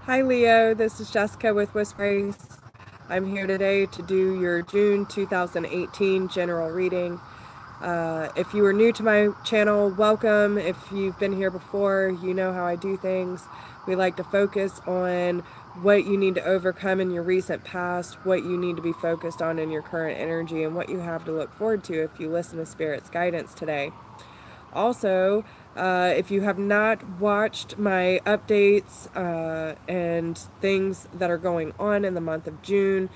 Hi Leo, this is Jessica with Whisperings. I'm here today to do your June 2018 general reading. If you are new to my channel, welcome. If you've been here before, you know how I do things. We like to focus on what you need to overcome in your recent past, what you need to be focused on in your current energy, and what you have to look forward to if you listen to Spirit's guidance today. Also, if you have not watched my updates and things that are going on in the month of June,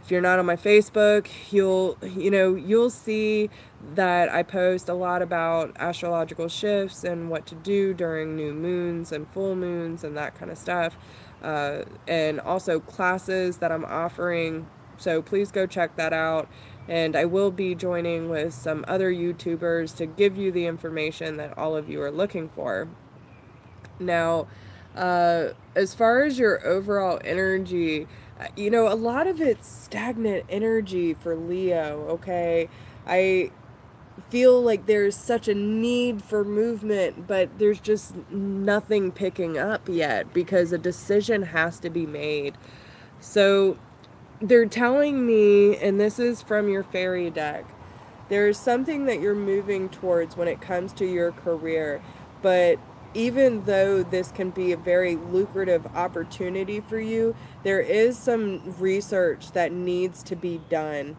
if you're not on my Facebook, you'll see that I post a lot about astrological shifts and what to do during new moons and full moons and that kind of stuff. And also classes that I'm offering. So please go check that out. And I will be joining with some other YouTubers to give you the information that all of you are looking for. Now, as far as your overall energy, a lot of it's stagnant energy for Leo, okay? I feel like there's such a need for movement, but there's just nothing picking up yet because a decision has to be made. So they're telling me, and this is from your fairy deck, there's something that you're moving towards when it comes to your career, but even though this can be a very lucrative opportunity for you, there is some research that needs to be done.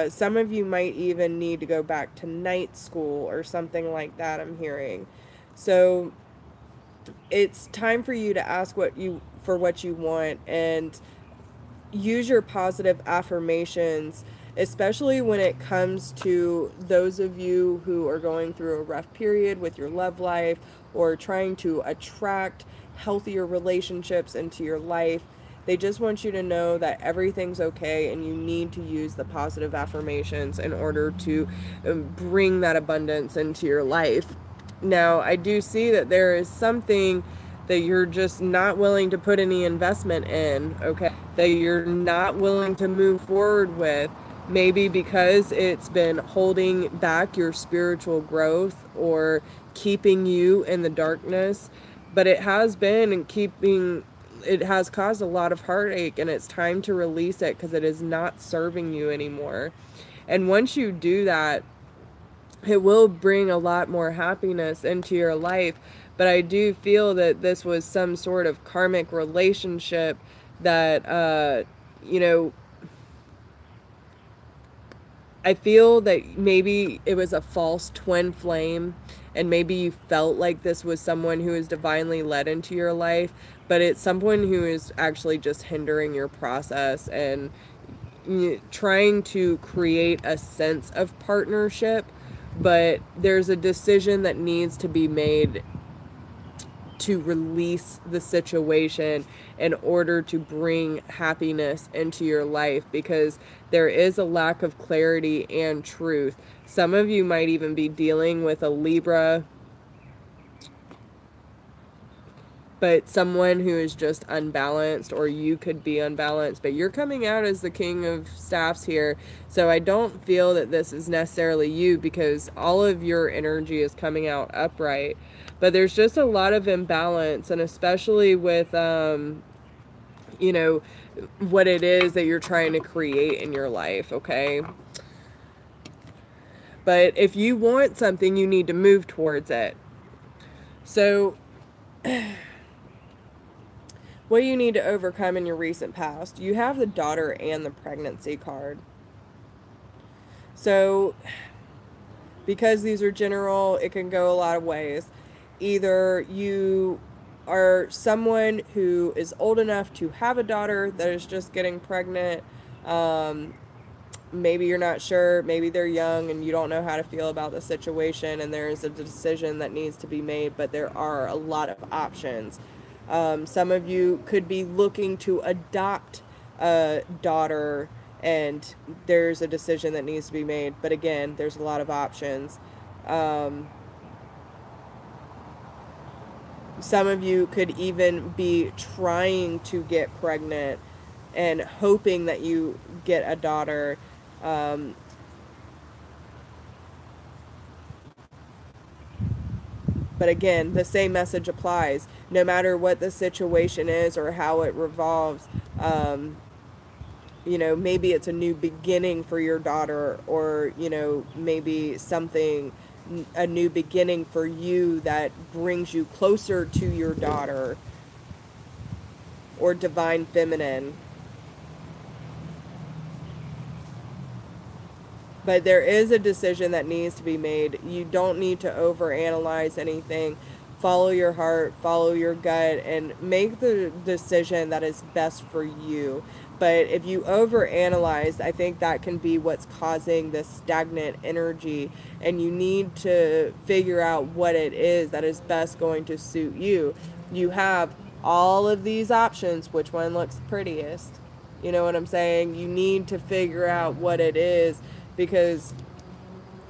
Some of you might even need to go back to night school or something like that, I'm hearing. So it's time for you to ask what you want and use your positive affirmations, especially when it comes to those of you who are going through a rough period with your love life or trying to attract healthier relationships into your life. They just want you to know that everything's okay and you need to use the positive affirmations in order to bring that abundance into your life. Now, I do see that there is something that you're just not willing to put any investment in, okay? That you're not willing to move forward with, maybe because it's been holding back your spiritual growth or keeping you in the darkness. But it has been it has caused a lot of heartache, and it's time to release it because it is not serving you anymore. And once you do that, it will bring a lot more happiness into your life. But I do feel that this was some sort of karmic relationship that, I feel that maybe it was a false twin flame, and maybe you felt like this was someone who is divinely led into your life, but it's someone who is actually just hindering your process and trying to create a sense of partnership. But there's a decision that needs to be made to release the situation in order to bring happiness into your life, because there is a lack of clarity and truth. Some of you might even be dealing with a Libra, but someone who is just unbalanced, or you could be unbalanced, but you're coming out as the King of Staffs here. So I don't feel that this is necessarily you, because all of your energy is coming out upright. But there's just a lot of imbalance, and especially with, what it is that you're trying to create in your life, okay? But if you want something, you need to move towards it. So what do you need to overcome in your recent past? You have the daughter and the pregnancy card. So, because these are general, it can go a lot of ways. Either you are someone who is old enough to have a daughter that is just getting pregnant. Maybe you're not sure. Maybe they're young and you don't know how to feel about the situation, and there is a decision that needs to be made, but there are a lot of options. Some of you could be looking to adopt a daughter, and there's a decision that needs to be made. But again, there's a lot of options. Some of you could even be trying to get pregnant and hoping that you get a daughter. But again, the same message applies. No matter what the situation is or how it revolves, you know, maybe it's a new beginning for your daughter, or, you know, maybe something, a new beginning for you that brings you closer to your daughter, or divine feminine. But there is a decision that needs to be made. You don't need to overanalyze anything. Follow your heart, follow your gut, and make the decision that is best for you. But if you overanalyze, I think that can be what's causing this stagnant energy. And you need to figure out what it is that is best going to suit you. You have all of these options. Which one looks prettiest? You know what I'm saying? You need to figure out what it is, because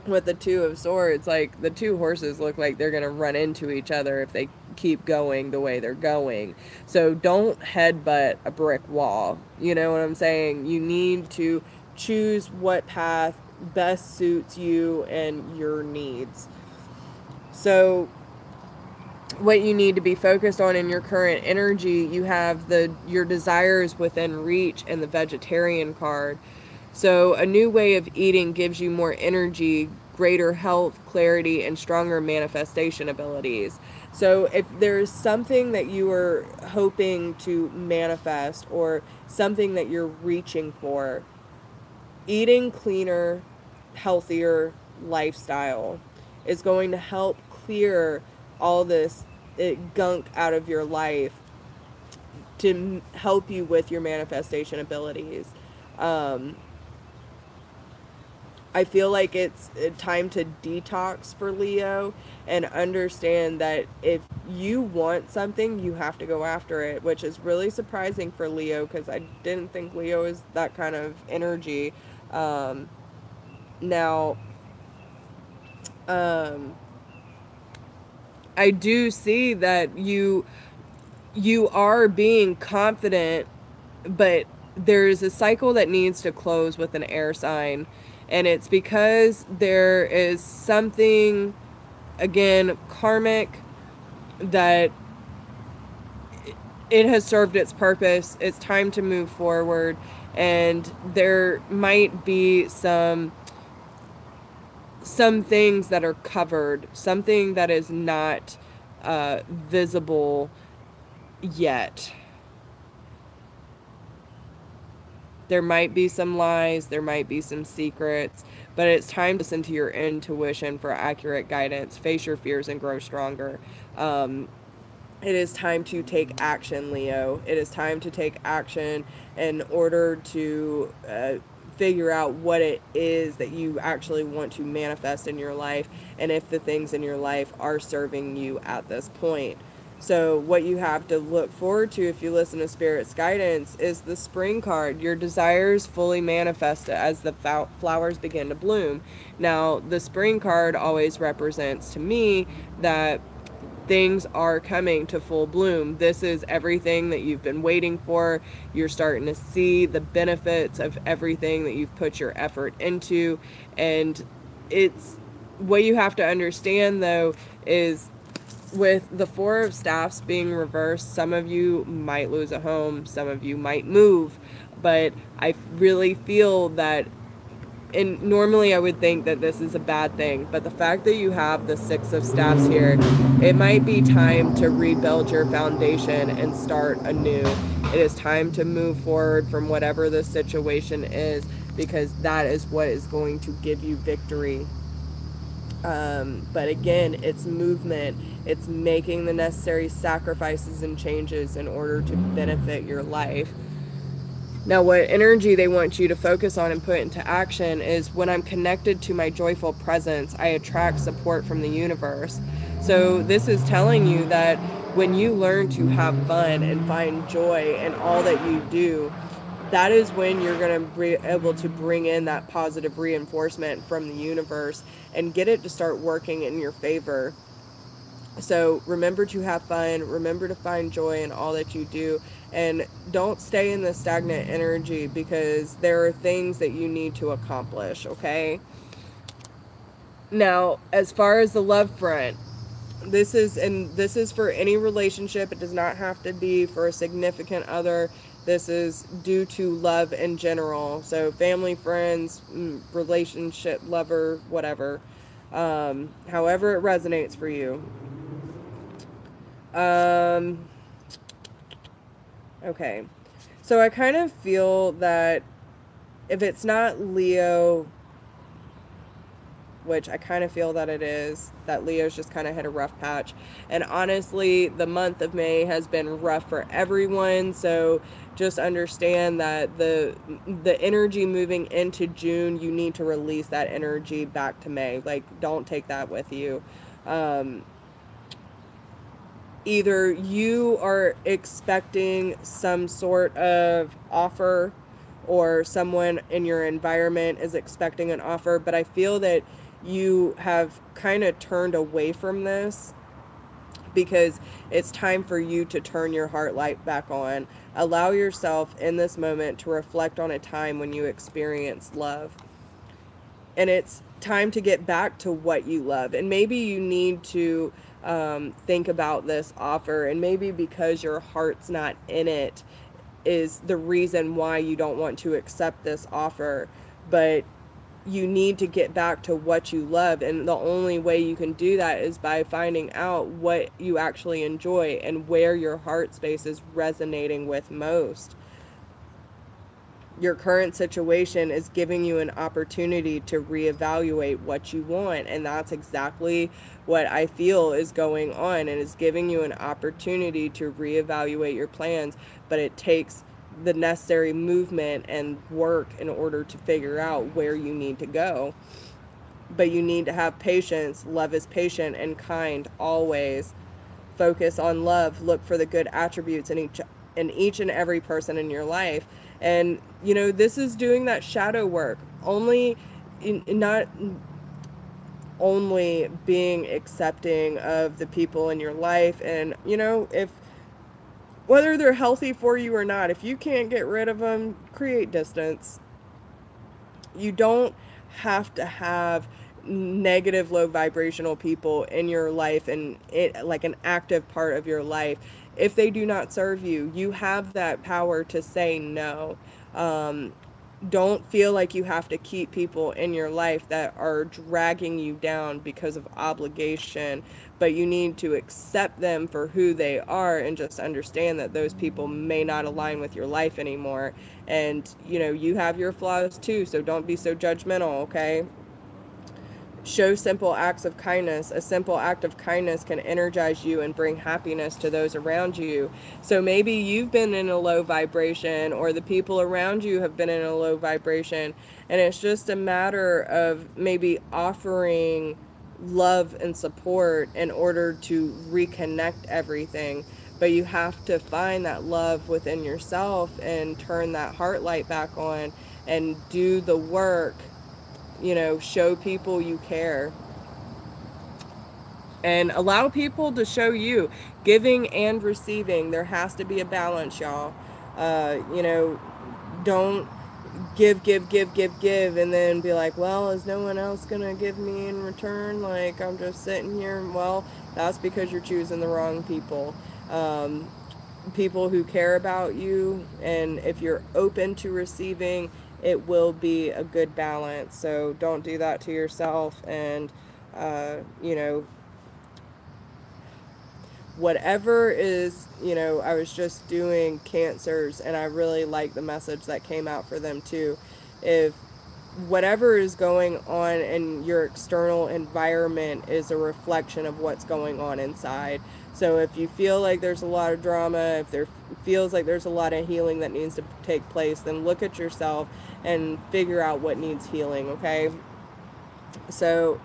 with the Two of Swords, like, the two horses look like they're going to run into each other if they keep going the way they're going. So don't headbutt a brick wall. You know what I'm saying? You need to choose what path best suits you and your needs. So what you need to be focused on in your current energy, you have your desires within reach and the vegetarian card. So a new way of eating gives you more energy, greater health, clarity, and stronger manifestation abilities. So if there's something that you are hoping to manifest, or something that you're reaching for, eating cleaner, healthier lifestyle is going to help clear all this gunk out of your life, to help you with your manifestation abilities. I feel like it's time to detox for Leo, and understand that if you want something, you have to go after it, which is really surprising for Leo, because I didn't think Leo is that kind of energy. Now, I do see that you are being confident, but there's a cycle that needs to close with an air sign. And it's because there is something, again, karmic, that it has served its purpose. It's time to move forward. And there might be some things that are covered, something that is not visible yet. There might be some lies, there might be some secrets, but it's time to listen to your intuition for accurate guidance. Face your fears and grow stronger. It is time to take action, Leo. It is time to take action in order to figure out what it is that you actually want to manifest in your life, and if the things in your life are serving you at this point. So what you have to look forward to, if you listen to Spirit's guidance, is the spring card. Your desires fully manifest as the flowers begin to bloom. Now, the spring card always represents to me that things are coming to full bloom. This is everything that you've been waiting for. You're starting to see the benefits of everything that you've put your effort into. And it's what you have to understand, though, is with the Four of Staffs being reversed, some of you might lose a home, some of you might move, but I really feel that, and normally I would think that this is a bad thing, but the fact that you have the Six of Staffs here, it might be time to rebuild your foundation and start anew. It is time to move forward from whatever the situation is, because that is what is going to give you victory. But again, it's movement. It's making the necessary sacrifices and changes in order to benefit your life. Now, what energy they want you to focus on and put into action is, when I'm connected to my joyful presence, I attract support from the universe. So this is telling you that when you learn to have fun and find joy in all that you do, that is when you're going to be able to bring in that positive reinforcement from the universe and get it to start working in your favor. So remember to have fun, remember to find joy in all that you do, and don't stay in the stagnant energy, because there are things that you need to accomplish, okay? Now, as far as the love front, This is for any relationship. It does not have to be for a significant other. This is due to love in general. So family, friends, relationship, lover, whatever. However it resonates for you. Okay. So I kind of feel that if it's not Leo, which I kind of feel that it is, that Leo's just kind of hit a rough patch. And honestly, the month of May has been rough for everyone. So just understand that the energy moving into June, you need to release that energy back to May. Like, don't take that with you. Either you are expecting some sort of offer, or someone in your environment is expecting an offer, but I feel that you have kind of turned away from this because it's time for you to turn your heart light back on. Allow yourself in this moment to reflect on a time when you experienced love. And it's time to get back to what you love. And maybe you need to think about this offer, and maybe because your heart's not in it is the reason why you don't want to accept this offer. But you need to get back to what you love, and the only way you can do that is by finding out what you actually enjoy and where your heart space is resonating with most. Your current situation is giving you an opportunity to reevaluate what you want, and that's exactly what I feel is going on, and is giving you an opportunity to reevaluate your plans. But it takes the necessary movement and work in order to figure out where you need to go. But you need to have patience. Love is patient and kind always. Focus on love. Look for the good attributes in each and every person in your life. And this is doing that shadow work. Not only being accepting of the people in your life, and if whether they're healthy for you or not, if you can't get rid of them, create distance. You don't have to have negative low vibrational people in your life, and it like an active part of your life. If they do not serve you, you have that power to say no. Don't feel like you have to keep people in your life that are dragging you down because of obligation, but you need to accept them for who they are, and just understand that those people may not align with your life anymore. And you have your flaws too, so don't be so judgmental, okay? Show simple acts of kindness. A simple act of kindness can energize you and bring happiness to those around you. So maybe you've been in a low vibration, or the people around you have been in a low vibration, and it's just a matter of maybe offering love and support in order to reconnect everything. But you have to find that love within yourself and turn that heart light back on and do the work. Show people you care, and allow people to show you. Giving and receiving, there has to be a balance, y'all. Don't give, and then be like, well, is no one else gonna give me in return? Like, I'm just sitting here. Well, that's because you're choosing the wrong people. People who care about you, and if you're open to receiving, it will be a good balance. So don't do that to yourself. And uh, you know whatever is, I was just doing cancers, and I really like the message that came out for them too. If whatever is going on in your external environment is a reflection of what's going on inside. So if you feel like there's a lot of drama, if there feels like there's a lot of healing that needs to take place, then look at yourself and figure out what needs healing, okay? So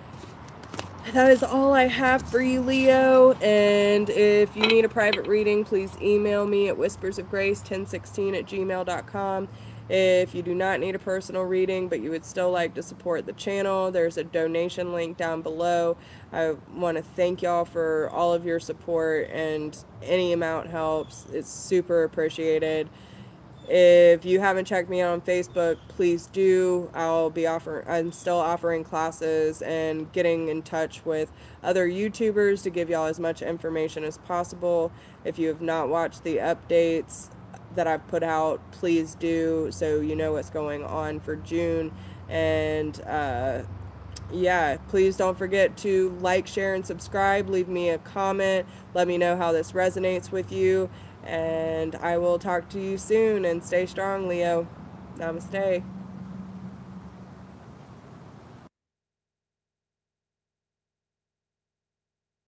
that is all I have for you, Leo. And if you need a private reading, please email me at whispersofgrace1016@gmail.com. If you do not need a personal reading, but you would still like to support the channel, there's a donation link down below. I want to thank y'all for all of your support, and any amount helps. It's super appreciated. If you haven't checked me out on Facebook, please do. I'm still offering classes and getting in touch with other YouTubers to give y'all as much information as possible. If you have not watched the updates that I've put out, please do, so you know what's going on for June. And yeah, please don't forget to like, share, and subscribe. Leave me a comment. Let me know how this resonates with you. And I will talk to you soon. And stay strong, Leo. Namaste.